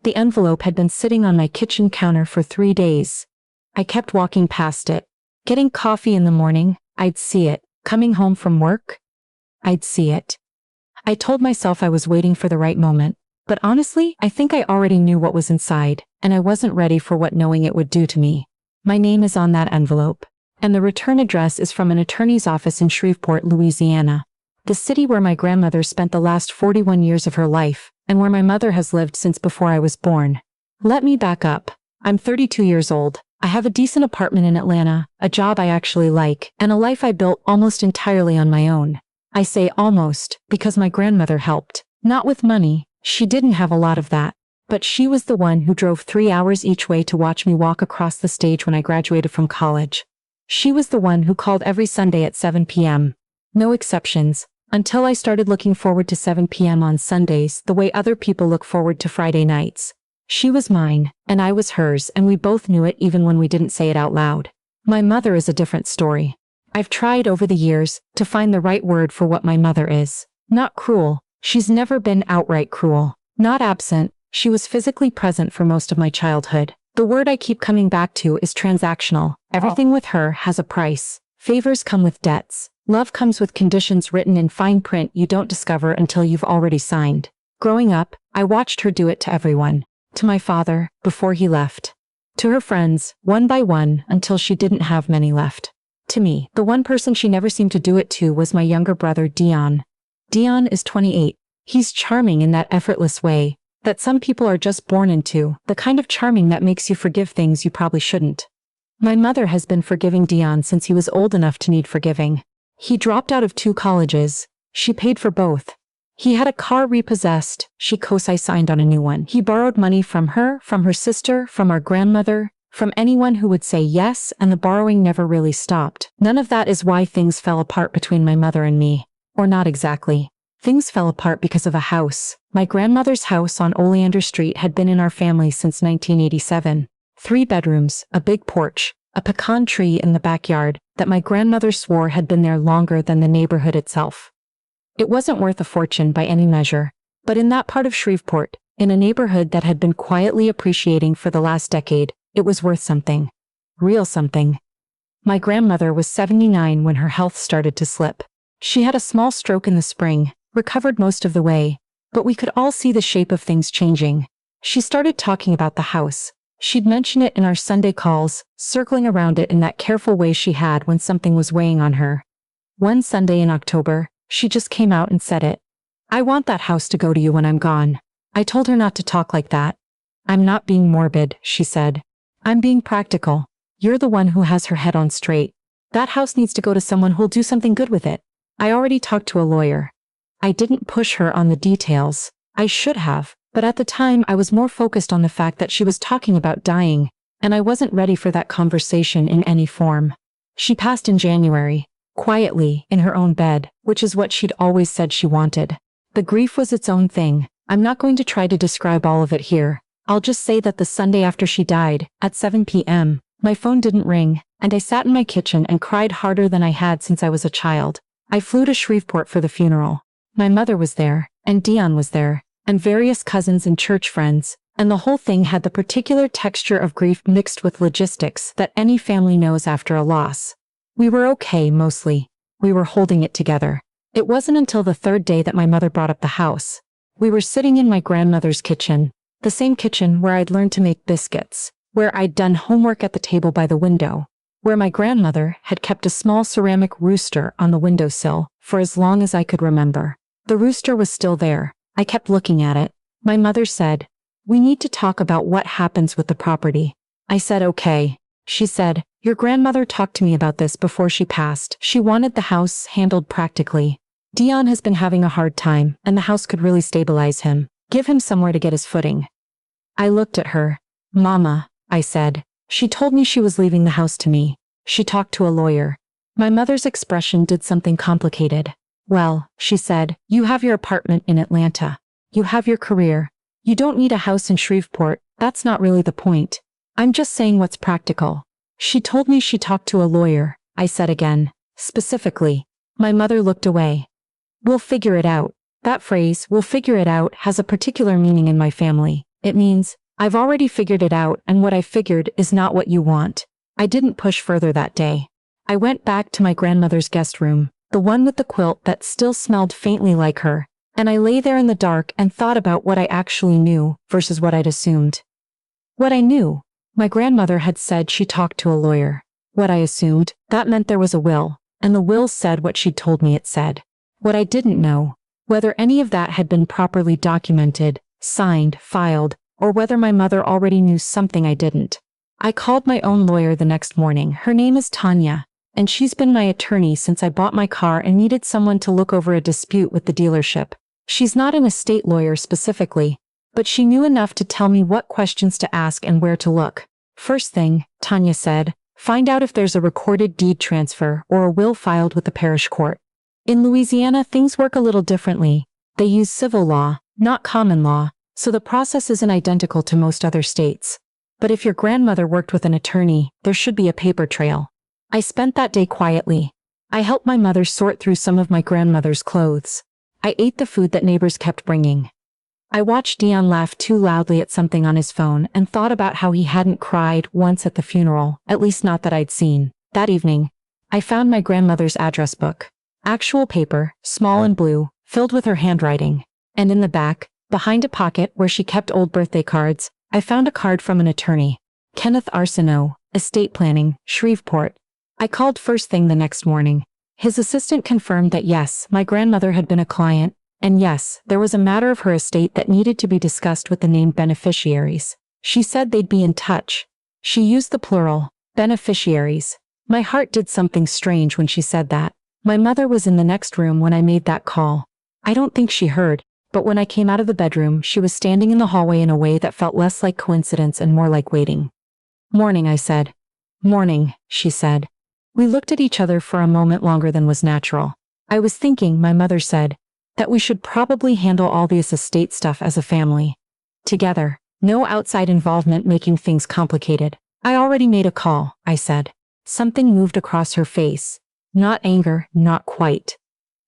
The envelope had been sitting on my kitchen counter for 3 days. I kept walking past it. Getting coffee in the morning, I'd see it. Coming home from work, I'd see it. I told myself I was waiting for the right moment, but honestly, I think I already knew what was inside, and I wasn't ready for what knowing it would do to me. My name is on that envelope, and the return address is from an attorney's office in Shreveport, Louisiana, the city where my grandmother spent the last 41 years of her life, and where my mother has lived since before I was born. Let me back up. I'm 32 years old. I have a decent apartment in Atlanta, a job I actually like, and a life I built almost entirely on my own. I say almost, because my grandmother helped. Not with money, she didn't have a lot of that. But she was the one who drove 3 hours each way to watch me walk across the stage when I graduated from college. She was the one who called every Sunday at 7 p.m. No exceptions, until I started looking forward to 7 p.m. on Sundays the way other people look forward to Friday nights. She was mine, and I was hers, and we both knew it even when we didn't say it out loud. My mother is a different story. I've tried over the years to find the right word for what my mother is. Not cruel. She's never been outright cruel. Not absent. She was physically present for most of my childhood. The word I keep coming back to is transactional. Everything with her has a price. Favors come with debts. Love comes with conditions written in fine print you don't discover until you've already signed. Growing up, I watched her do it to everyone. To my father, before he left. To her friends, one by one, until she didn't have many left. To me, the one person she never seemed to do it to was my younger brother, Dion. Dion is 28. He's charming in that effortless way that some people are just born into, the kind of charming that makes you forgive things you probably shouldn't. My mother has been forgiving Dion since he was old enough to need forgiving. He dropped out of 2 colleges. She paid for both. He had a car repossessed. She co-signed on a new one. He borrowed money from her sister, from our grandmother, from anyone who would say yes, and the borrowing never really stopped. None of that is why things fell apart between my mother and me. Or not exactly. Things fell apart because of a house. My grandmother's house on Oleander Street had been in our family since 1987. 3 bedrooms, a big porch, a pecan tree in the backyard that my grandmother swore had been there longer than the neighborhood itself. It wasn't worth a fortune by any measure, but in that part of Shreveport, in a neighborhood that had been quietly appreciating for the last decade, it was worth something. Real something. My grandmother was 79 when her health started to slip. She had a small stroke in the spring, recovered most of the way, but we could all see the shape of things changing. She started talking about the house. She'd mention it in our Sunday calls, circling around it in that careful way she had when something was weighing on her. One Sunday in October, she just came out and said it. I want that house to go to you when I'm gone. I told her not to talk like that. I'm not being morbid, she said. I'm being practical. You're the one who has her head on straight. That house needs to go to someone who'll do something good with it. I already talked to a lawyer. I didn't push her on the details. I should have, but at the time I was more focused on the fact that she was talking about dying, and I wasn't ready for that conversation in any form. She passed in January. Quietly, in her own bed, which is what she'd always said she wanted. The grief was its own thing. I'm not going to try to describe all of it here. I'll just say that the Sunday after she died, at 7 p.m., my phone didn't ring, and I sat in my kitchen and cried harder than I had since I was a child. I flew to Shreveport for the funeral. My mother was there, and Dion was there, and various cousins and church friends, and the whole thing had the particular texture of grief mixed with logistics that any family knows after a loss. We were okay, mostly. We were holding it together. It wasn't until the 3rd day that my mother brought up the house. We were sitting in my grandmother's kitchen, the same kitchen where I'd learned to make biscuits, where I'd done homework at the table by the window, where my grandmother had kept a small ceramic rooster on the windowsill for as long as I could remember. The rooster was still there. I kept looking at it. My mother said, "We need to talk about what happens with the property." I said, "Okay." She said, "Your grandmother talked to me about this before she passed. She wanted the house handled practically. Dion has been having a hard time, and the house could really stabilize him. Give him somewhere to get his footing." I looked at her. "Mama," I said. "She told me she was leaving the house to me. She talked to a lawyer." My mother's expression did something complicated. "Well," she said, "you have your apartment in Atlanta. You have your career. You don't need a house in Shreveport. That's not really the point. I'm just saying what's practical." "She told me she talked to a lawyer," I said again. "Specifically." My mother looked away. "We'll figure it out." That phrase, "we'll figure it out," has a particular meaning in my family. It means, I've already figured it out and what I figured is not what you want. I didn't push further that day. I went back to my grandmother's guest room, the one with the quilt that still smelled faintly like her, and I lay there in the dark and thought about what I actually knew versus what I'd assumed. What I knew, my grandmother had said she talked to a lawyer. What I assumed, that meant there was a will, and the will said what she'd told me it said. What I didn't know, whether any of that had been properly documented, signed, filed, or whether my mother already knew something I didn't. I called my own lawyer the next morning. Her name is Tanya, and she's been my attorney since I bought my car and needed someone to look over a dispute with the dealership. She's not an estate lawyer specifically, but she knew enough to tell me what questions to ask and where to look. First thing, Tanya said, find out if there's a recorded deed transfer or a will filed with the parish court. In Louisiana, things work a little differently. They use civil law, not common law, so the process isn't identical to most other states. But if your grandmother worked with an attorney, there should be a paper trail. I spent that day quietly. I helped my mother sort through some of my grandmother's clothes. I ate the food that neighbors kept bringing. I watched Dion laugh too loudly at something on his phone and thought about how he hadn't cried once at the funeral, at least not that I'd seen. That evening, I found my grandmother's address book. Actual paper, small and blue, filled with her handwriting. And in the back, behind a pocket where she kept old birthday cards, I found a card from an attorney. Kenneth Arsenault, Estate Planning, Shreveport. I called first thing the next morning. His assistant confirmed that yes, my grandmother had been a client, and yes, there was a matter of her estate that needed to be discussed with the named beneficiaries. She said they'd be in touch. She used the plural, beneficiaries. My heart did something strange when she said that. My mother was in the next room when I made that call. I don't think she heard, but when I came out of the bedroom, she was standing in the hallway in a way that felt less like coincidence and more like waiting. Morning, I said. Morning, she said. We looked at each other for a moment longer than was natural. I was thinking, my mother said, that we should probably handle all this estate stuff as a family. Together, no outside involvement making things complicated. I already made a call, I said. Something moved across her face. Not anger, not quite.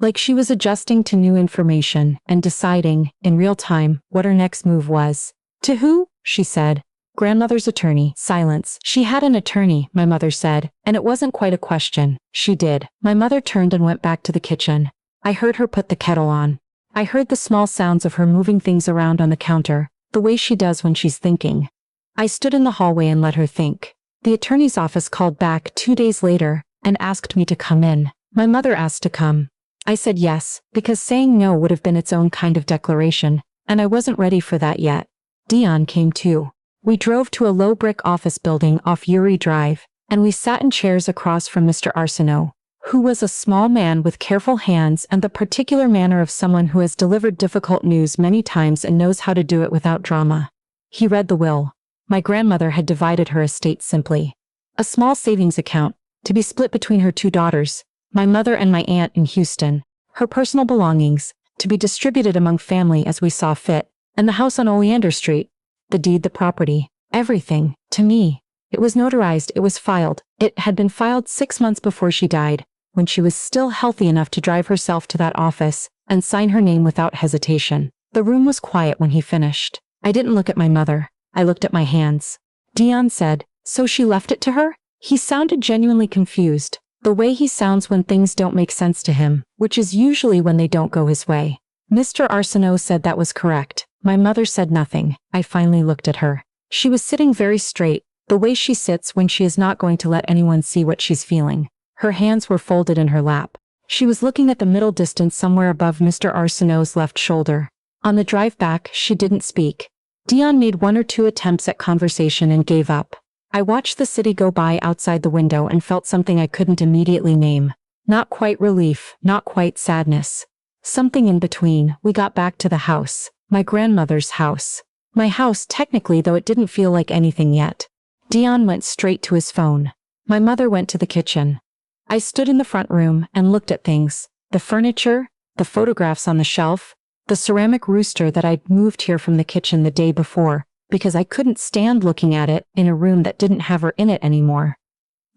Like she was adjusting to new information and deciding, in real time, what her next move was. To who? She said. Grandmother's attorney. Silence. She had an attorney, my mother said, and it wasn't quite a question. She did. My mother turned and went back to the kitchen. I heard her put the kettle on. I heard the small sounds of her moving things around on the counter, the way she does when she's thinking. I stood in the hallway and let her think. The attorney's office called back 2 days later and asked me to come in. My mother asked to come. I said yes, because saying no would have been its own kind of declaration, and I wasn't ready for that yet. Dion came too. We drove to a low brick office building off Uri Drive, and we sat in chairs across from Mr. Arsenault, who was a small man with careful hands and the particular manner of someone who has delivered difficult news many times and knows how to do it without drama. He read the will. My grandmother had divided her estate simply. A small savings account, to be split between her 2 daughters, my mother and my aunt in Houston, her personal belongings, to be distributed among family as we saw fit, and the house on Oleander Street, the deed, the property, everything, to me. It was notarized, it was filed. It had been filed 6 months before she died, when she was still healthy enough to drive herself to that office and sign her name without hesitation. The room was quiet when he finished. I didn't look at my mother. I looked at my hands. Dion said, so she left it to her? He sounded genuinely confused, the way he sounds when things don't make sense to him, which is usually when they don't go his way. Mr. Arsenault said that was correct. My mother said nothing. I finally looked at her. She was sitting very straight, the way she sits when she is not going to let anyone see what she's feeling. Her hands were folded in her lap. She was looking at the middle distance somewhere above Mr. Arsenault's left shoulder. On the drive back, she didn't speak. Dion made 1 or 2 attempts at conversation and gave up. I watched the city go by outside the window and felt something I couldn't immediately name. Not quite relief, not quite sadness. Something in between. We got back to the house. My grandmother's house. My house technically, though it didn't feel like anything yet. Dion went straight to his phone. My mother went to the kitchen. I stood in the front room and looked at things. The furniture, the photographs on the shelf, the ceramic rooster that I'd moved here from the kitchen the day before, because I couldn't stand looking at it in a room that didn't have her in it anymore.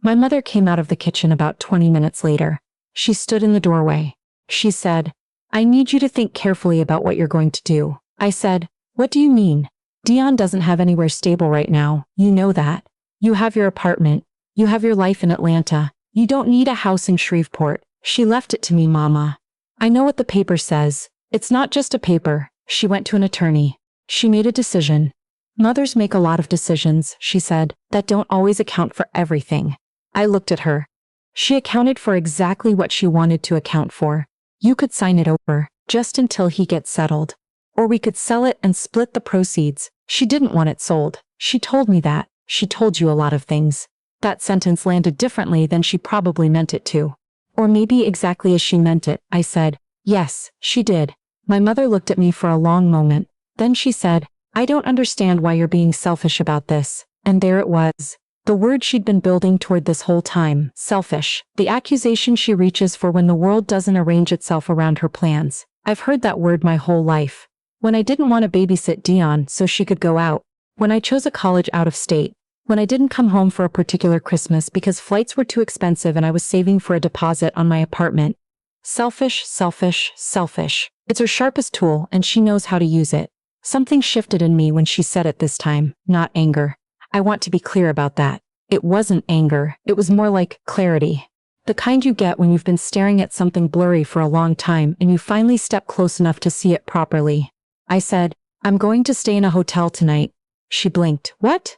My mother came out of the kitchen about 20 minutes later. She stood in the doorway. She said, I need you to think carefully about what you're going to do. I said, what do you mean? Dion doesn't have anywhere stable right now, you know that. You have your apartment. You have your life in Atlanta. You don't need a house in Shreveport. She left it to me, Mama. I know what the paper says. It's not just a paper. She went to an attorney. She made a decision. Mothers make a lot of decisions, she said, that don't always account for everything. I looked at her. She accounted for exactly what she wanted to account for. You could sign it over, just until he gets settled. Or we could sell it and split the proceeds. She didn't want it sold. She told me that. She told you a lot of things. That sentence landed differently than she probably meant it to. Or maybe exactly as she meant it, I said. Yes, she did. My mother looked at me for a long moment. Then she said, I don't understand why you're being selfish about this. And there it was. The word she'd been building toward this whole time, selfish. The accusation she reaches for when the world doesn't arrange itself around her plans. I've heard that word my whole life. When I didn't want to babysit Dion so she could go out. When I chose a college out of state. When I didn't come home for a particular Christmas because flights were too expensive and I was saving for a deposit on my apartment. Selfish, selfish, selfish. It's her sharpest tool and she knows how to use it. Something shifted in me when she said it this time, not anger. I want to be clear about that. It wasn't anger, it was more like clarity. The kind you get when you've been staring at something blurry for a long time and you finally step close enough to see it properly. I said, I'm going to stay in a hotel tonight. She blinked. What?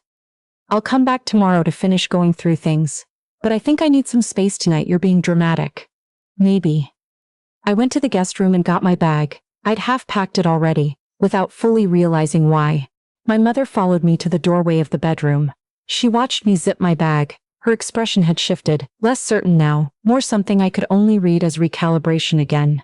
I'll come back tomorrow to finish going through things. But I think I need some space tonight. You're being dramatic. Maybe. I went to the guest room and got my bag. I'd half-packed it already, without fully realizing why. My mother followed me to the doorway of the bedroom. She watched me zip my bag. Her expression had shifted, less certain now, more something I could only read as recalibration again.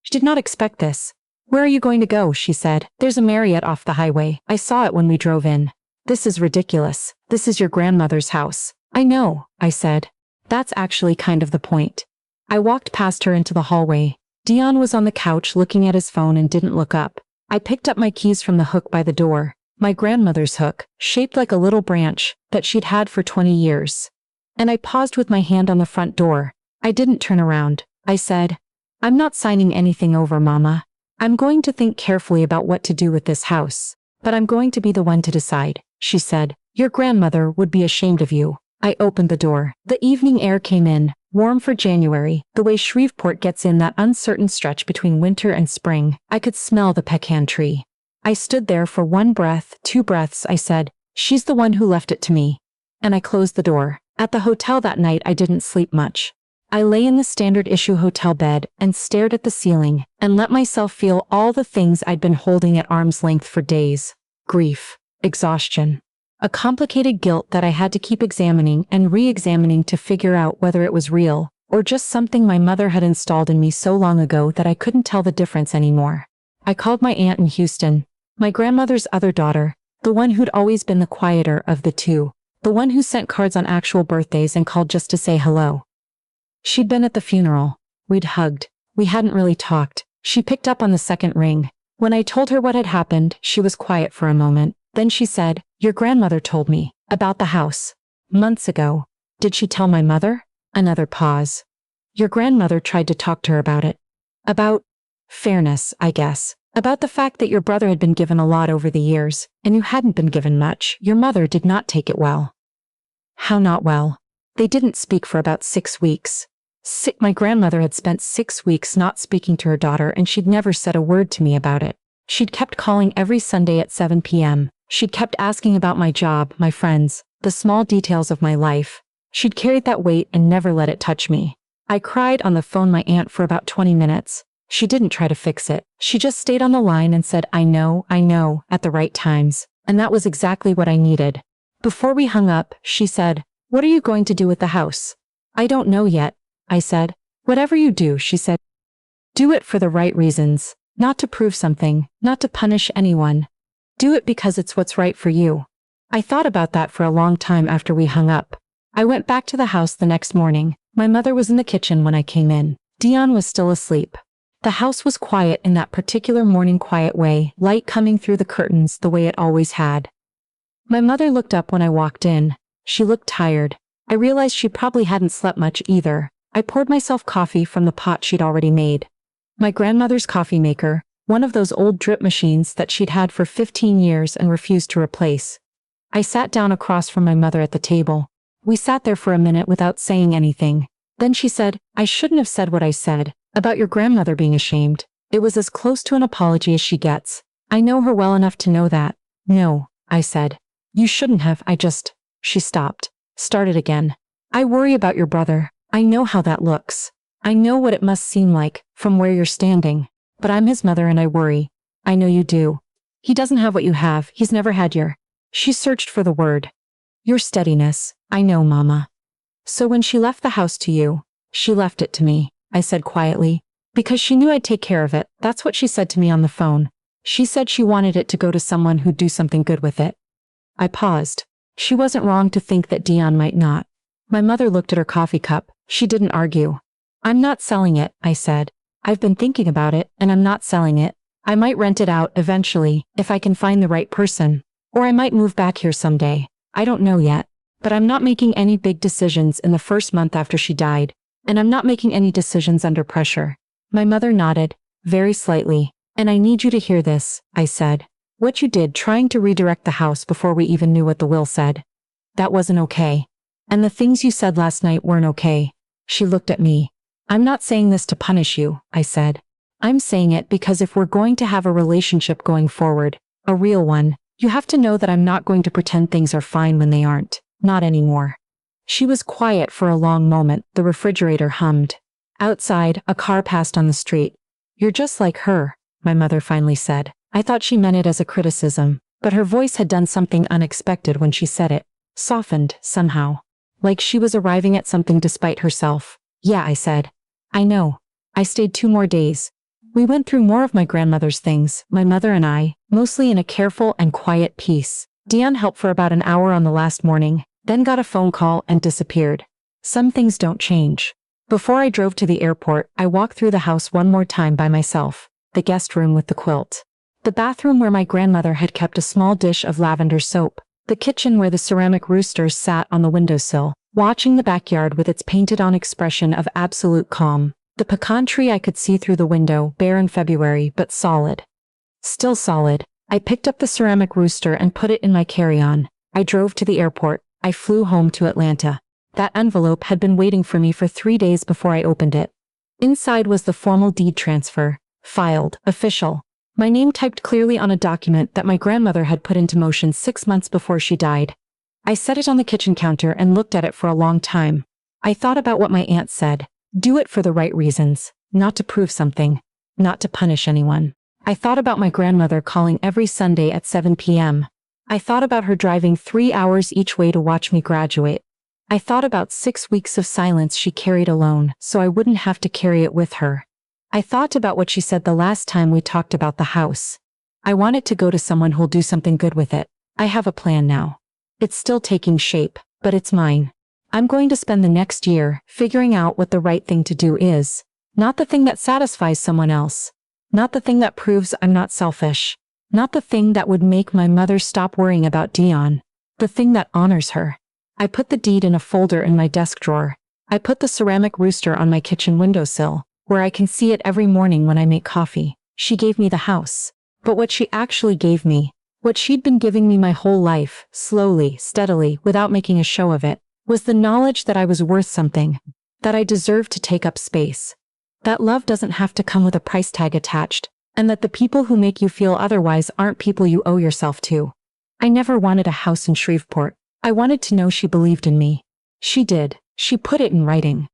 She did not expect this. Where are you going to go? She said. There's a Marriott off the highway. I saw it when we drove in. This is ridiculous. This is your grandmother's house. I know, I said. That's actually kind of the point. I walked past her into the hallway. Dion was on the couch looking at his phone and didn't look up. I picked up my keys from the hook by the door. My grandmother's hook, shaped like a little branch, that she'd had for 20 years. And I paused with my hand on the front door. I didn't turn around. I said, I'm not signing anything over, Mama. I'm going to think carefully about what to do with this house. But I'm going to be the one to decide, she said. Your grandmother would be ashamed of you. I opened the door. The evening air came in, warm for January, the way Shreveport gets in that uncertain stretch between winter and spring. I could smell the pecan tree. I stood there for one breath, 2 breaths. I said, she's the one who left it to me. And I closed the door. At the hotel that night I didn't sleep much. I lay in the standard issue hotel bed and stared at the ceiling and let myself feel all the things I'd been holding at arm's length for days. Grief, exhaustion, a complicated guilt that I had to keep examining and re-examining to figure out whether it was real or just something my mother had installed in me so long ago that I couldn't tell the difference anymore. I called my aunt in Houston, my grandmother's other daughter, the one who'd always been the quieter of the two, the one who sent cards on actual birthdays and called just to say hello. She'd been at the funeral. We'd hugged. We hadn't really talked. She picked up on the second ring. When I told her what had happened, she was quiet for a moment. Then she said, your grandmother told me about the house. Months ago. Did she tell my mother? Another pause. Your grandmother tried to talk to her about it. About fairness, I guess. About the fact that your brother had been given a lot over the years, and you hadn't been given much. Your mother did not take it well. How not well? They didn't speak for about 6 weeks. My grandmother had spent 6 weeks not speaking to her daughter and she'd never said a word to me about it. She'd kept calling every Sunday at 7 p.m. She'd kept asking about my job, my friends, the small details of my life. She'd carried that weight and never let it touch me. I cried on the phone my aunt for about 20 minutes. She didn't try to fix it. She just stayed on the line and said, I know, at the right times. And that was exactly what I needed. Before we hung up, she said, what are you going to do with the house? I don't know yet, I said. Whatever you do, she said. Do it for the right reasons. Not to prove something, not to punish anyone. Do it because it's what's right for you. I thought about that for a long time after we hung up. I went back to the house the next morning. My mother was in the kitchen when I came in. Dion was still asleep. The house was quiet in that particular morning quiet way, light coming through the curtains the way it always had. My mother looked up when I walked in. She looked tired. I realized she probably hadn't slept much either. I poured myself coffee from the pot she'd already made. My grandmother's coffee maker, One of those old drip machines that she'd had for 15 years and refused to replace. I sat down across from my mother at the table. We sat there for a minute without saying anything. Then she said, "I shouldn't have said what I said about your grandmother being ashamed." It was as close to an apology as she gets. I know her well enough to know that. "No," I said. "You shouldn't have, She stopped. Started again. "I worry about your brother. I know how that looks. I know what it must seem like, from where you're standing. But I'm his mother and I worry. I know you do. He doesn't have what you have. He's never had your—" She searched for the word. "Your steadiness. I know, Mama. So when she left the house to you, she left it to me," I said quietly. "Because she knew I'd take care of it. That's what she said to me on the phone. She said she wanted it to go to someone who'd do something good with it." I paused. She wasn't wrong to think that Dion might not. My mother looked at her coffee cup. She didn't argue. "I'm not selling it," I said. "I've been thinking about it, and I'm not selling it. I might rent it out eventually, if I can find the right person. Or I might move back here someday. I don't know yet. But I'm not making any big decisions in the first month after she died. And I'm not making any decisions under pressure." My mother nodded, very slightly. "And I need you to hear this," I said. "What you did trying to redirect the house before we even knew what the will said. That wasn't okay. And the things you said last night weren't okay." She looked at me. "I'm not saying this to punish you," I said. "I'm saying it because if we're going to have a relationship going forward, a real one, you have to know that I'm not going to pretend things are fine when they aren't. Not anymore." She was quiet for a long moment. The refrigerator hummed. Outside, a car passed on the street. "You're just like her," my mother finally said. I thought she meant it as a criticism, but her voice had done something unexpected when she said it. Softened, somehow. Like she was arriving at something despite herself. "Yeah," I said. "I know. I stayed 2 more days. We went through more of my grandmother's things, my mother and I, mostly in a careful and quiet pace. Dion helped for about an hour on the last morning, then got a phone call and disappeared. Some things don't change." Before I drove to the airport, I walked through the house one more time by myself. The guest room with the quilt. The bathroom where my grandmother had kept a small dish of lavender soap. The kitchen where the ceramic roosters sat on the windowsill, watching the backyard with its painted-on expression of absolute calm. The pecan tree I could see through the window, bare in February, but solid. Still solid. I picked up the ceramic rooster and put it in my carry-on. I drove to the airport. I flew home to Atlanta. That envelope had been waiting for me for 3 days before I opened it. Inside was the formal deed transfer. Filed. Official. My name typed clearly on a document that my grandmother had put into motion 6 months before she died. I set it on the kitchen counter and looked at it for a long time. I thought about what my aunt said. Do it for the right reasons. Not to prove something. Not to punish anyone. I thought about my grandmother calling every Sunday at 7 p.m. I thought about her driving 3 hours each way to watch me graduate. I thought about 6 weeks of silence she carried alone, so I wouldn't have to carry it with her. I thought about what she said the last time we talked about the house. I want it to go to someone who'll do something good with it. I have a plan now. It's still taking shape, but it's mine. I'm going to spend the next year figuring out what the right thing to do is. Not the thing that satisfies someone else. Not the thing that proves I'm not selfish. Not the thing that would make my mother stop worrying about Dion. The thing that honors her. I put the deed in a folder in my desk drawer. I put the ceramic rooster on my kitchen windowsill, where I can see it every morning when I make coffee. She gave me the house. But what she actually gave me, what she'd been giving me my whole life, slowly, steadily, without making a show of it, was the knowledge that I was worth something, that I deserved to take up space, that love doesn't have to come with a price tag attached, and that the people who make you feel otherwise aren't people you owe yourself to. I never wanted a house in Shreveport. I wanted to know she believed in me. She did. She put it in writing.